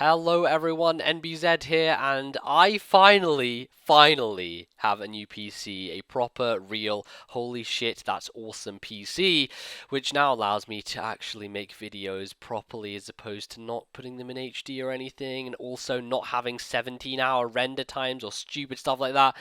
Hello everyone, NBZ here, and I finally have a new PC, a proper, real, holy shit, that's awesome PC, which now allows me to actually make videos properly as opposed to not putting them in HD or anything, and also not having 17-hour render times or stupid stuff like that.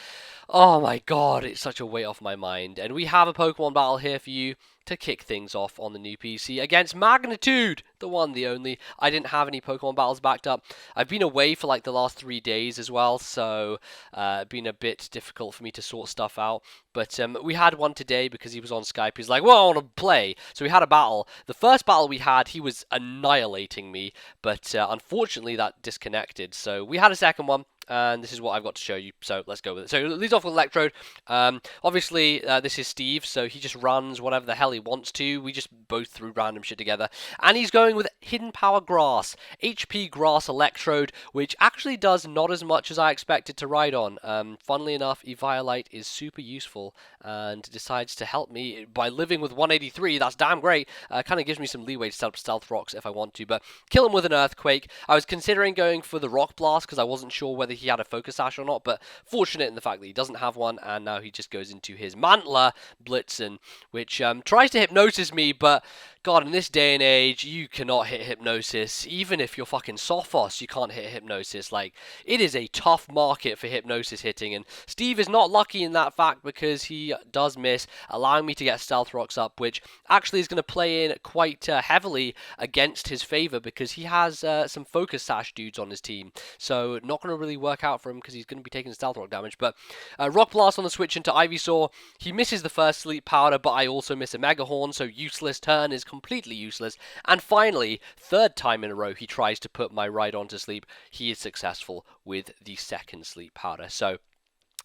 Oh my god, it's such a weight off my mind. And we have a Pokemon battle here for you to kick things off on the new PC against Magnitude, the one, the only. I didn't have any Pokemon battles backed up. I've been away for like the last 3 days as well, so it's been a bit difficult for me to sort stuff out. But we had one today because he was on Skype. He's like, well, I want to play. So we had a battle. The first battle we had, he was annihilating me, but unfortunately that disconnected. So we had a second one. And this is what I've got to show you, so let's go with it. So it leads off with Electrode. Obviously, this is Steve, so he just runs whatever the hell he wants to. We just both threw random shit together. And he's going with Hidden Power Grass, HP Grass Electrode, which actually does not as much as I expected to ride on. Funnily enough, Eviolite is super useful and decides to help me by living with 183. That's damn great. Kind of gives me some leeway to set up Stealth Rocks if I want to, but kill him with an Earthquake. I was considering going for the Rock Blast because I wasn't sure whether he had a Focus Sash or not, but fortunate in the fact that he doesn't have one, and now he just goes into his Mantler Blitzen, which tries to Hypnosis me, but God, in this day and age, you cannot hit Hypnosis. Even if you're fucking Sophos, you can't hit Hypnosis. Like, it is a tough market for Hypnosis hitting, and Steve is not lucky in that fact because he does miss, allowing me to get Stealth Rocks up, which actually is going to play in quite heavily against his favor because he has some Focus Sash dudes on his team. So, not going to really work out for him because he's going to be taking Stealth Rock damage. But Rock Blast on the switch into Ivysaur. He misses the first Sleep Powder, but I also miss a Mega Horn, so useless turn is completely useless. And finally, third time in a row, he tries to put my Rhydon to sleep. He is successful with the second Sleep Powder. So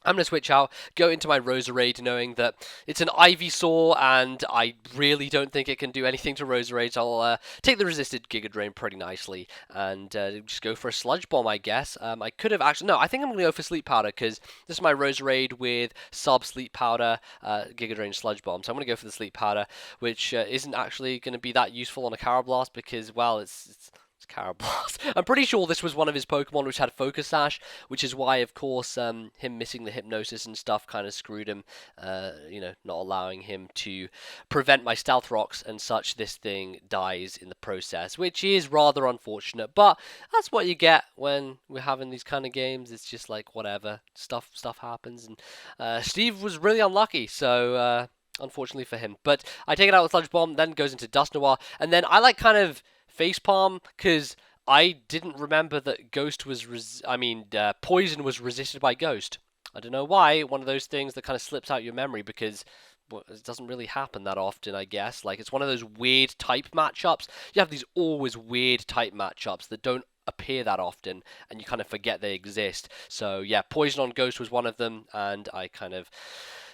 I'm going to switch out, go into my Roserade knowing that it's an Ivysaur and I really don't think it can do anything to Roserade, so I'll take the resisted Giga Drain pretty nicely and just go for a Sludge Bomb, I guess. I could have actually... No, I think I'm going to go for Sleep Powder because this is my Roserade with Sub-Sleep Powder, Giga Drain Sludge Bomb, so I'm going to go for the Sleep Powder, which isn't actually going to be that useful on a Carablast because, well, it's Carablast. I'm pretty sure this was one of his Pokemon which had Focus Sash, which is why, of course, him missing the Hypnosis and stuff kind of screwed him, not allowing him to prevent my Stealth Rocks and such. This thing dies in the process, which is rather unfortunate, but that's what you get when we're having these kind of games. It's just like, whatever, stuff happens, and Steve was really unlucky, so unfortunately for him. But I take it out with Sludge Bomb, then goes into Dust Noir, and then I like kind of facepalm because I didn't remember that Ghost was Poison was resisted by Ghost. I don't know why. One of those things that kind of slips out your memory because it doesn't really happen that often, I guess. Like, it's one of those weird type matchups. You have these always weird type matchups that don't appear that often and you kind of forget they exist. So yeah, Poison on Ghost was one of them, and I kind of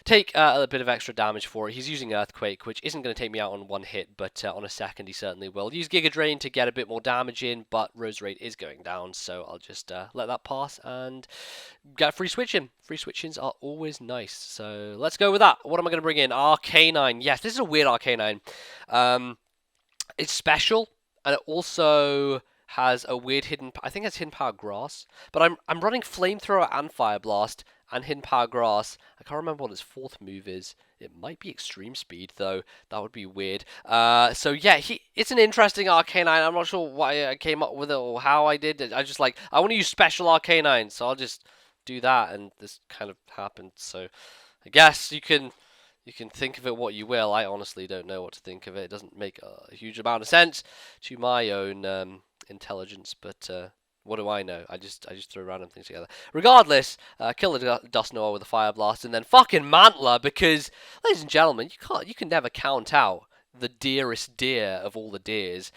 take a bit of extra damage for it. He's using Earthquake, which isn't going to take me out on one hit, but on a second he certainly will. Use Giga Drain to get a bit more damage in, but Roserade is going down, so I'll just let that pass and get a free switch in. Free switch-ins are always nice, so let's go with that. What am I going to bring in? Arcanine. Yes, this is a weird Arcanine. It's special, and it also has a weird hidden... I think it's Hidden Power Grass, but I'm running Flamethrower and Fire Blast and Hidden Power Grass. I can't remember what its fourth move is. It might be Extreme Speed, though. That would be weird. So yeah, it's an interesting Arcanine. I'm not sure why I came up with it or how I did it. I just like, I want to use Special Arcanine, so I'll just do that, and this kind of happened. So I guess you can think of it what you will. I honestly don't know what to think of it. It doesn't make a huge amount of sense to my own intelligence, but what do I know? I just throw random things together. Regardless, kill the Dust Noir with a Fire Blast, and then fucking Mantler, because, ladies and gentlemen, you can never count out the dearest deer of all the deers.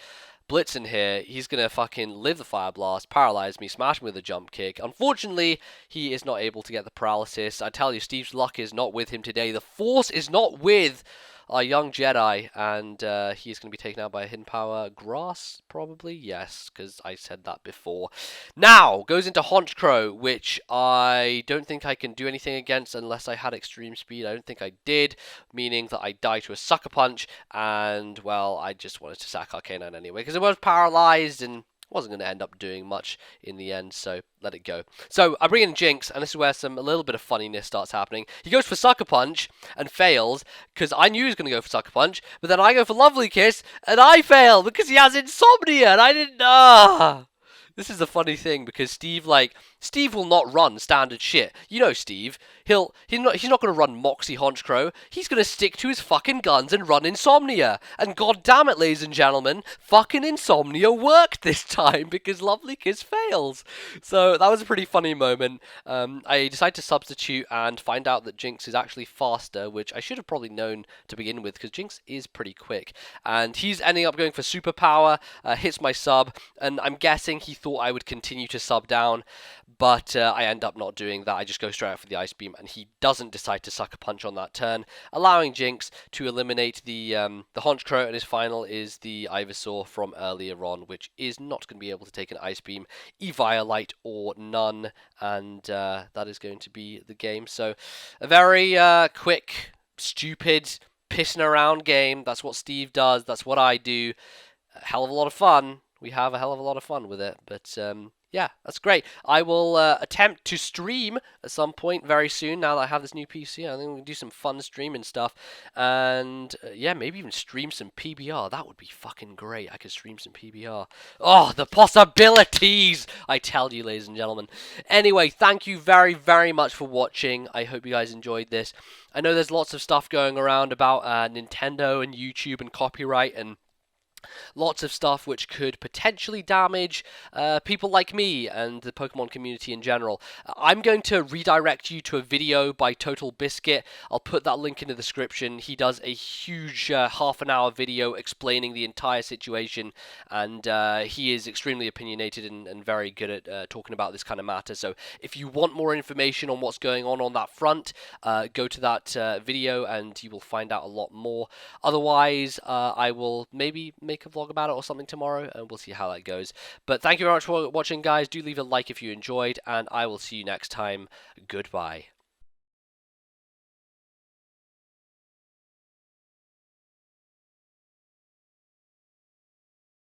Blitzen here, he's gonna fucking live the Fire Blast, paralyze me, smash me with a jump kick. Unfortunately, he is not able to get the paralysis. I tell you, Steve's luck is not with him today. The Force is not with our young Jedi, and he's going to be taken out by a Hidden Power Grass, probably? Yes, because I said that before. Now, goes into Honchkrow, which I don't think I can do anything against unless I had Extreme Speed. I don't think I did, meaning that I die to a Sucker Punch, and, well, I just wanted to sack Arcanine anyway, because it was paralyzed, and Wasn't going to end up doing much in the end, so let it go. So I bring in Jinx, and this is where a little bit of funniness starts happening. He goes for Sucker Punch and fails, because I knew he was going to go for Sucker Punch, but then I go for Lovely Kiss, and I fail, because he has insomnia, and I didn't... This is the funny thing, because Steve will not run standard shit. You know Steve. He's not going to run Moxie Honchcrow. He's going to stick to his fucking guns and run Insomnia. And god damn it, ladies and gentlemen, fucking Insomnia worked this time because Lovely Kiss fails. So that was a pretty funny moment. I decided to substitute and find out that Jinx is actually faster, which I should have probably known to begin with because Jinx is pretty quick. And he's ending up going for superpower, hits my sub, and I'm guessing he thought I would continue to sub down, but I end up not doing that. I just go straight out for the Ice Beam, and he doesn't decide to Sucker Punch on that turn, allowing Jinx to eliminate the Honchcrow, and his final is the Ivysaur from earlier on, which is not going to be able to take an Ice Beam, Eviolite or none, and that is going to be the game. So a very quick, stupid, pissing around game. That's what Steve does. That's what I do. A hell of a lot of fun. We have a hell of a lot of fun with it, but yeah, that's great. I will attempt to stream at some point very soon now that I have this new PC. I think we can do some fun streaming stuff, and yeah, maybe even stream some PBR. That would be fucking great. I could stream some PBR. Oh, the possibilities! I tell you, ladies and gentlemen. Anyway, thank you very, very much for watching. I hope you guys enjoyed this. I know there's lots of stuff going around about Nintendo and YouTube and copyright and lots of stuff which could potentially damage people like me and the Pokemon community in general. I'm going to redirect you to a video by Total Biscuit. I'll put that link in the description. He does a huge half an hour video explaining the entire situation, and he is extremely opinionated and very good at talking about this kind of matter. So if you want more information on what's going on that front, go to that video and you will find out a lot more. Otherwise, I will maybe make a vlog about it or something tomorrow, and we'll see how that goes. But thank you very much for watching, guys. Do leave a like if you enjoyed, and I will see you next time. Goodbye.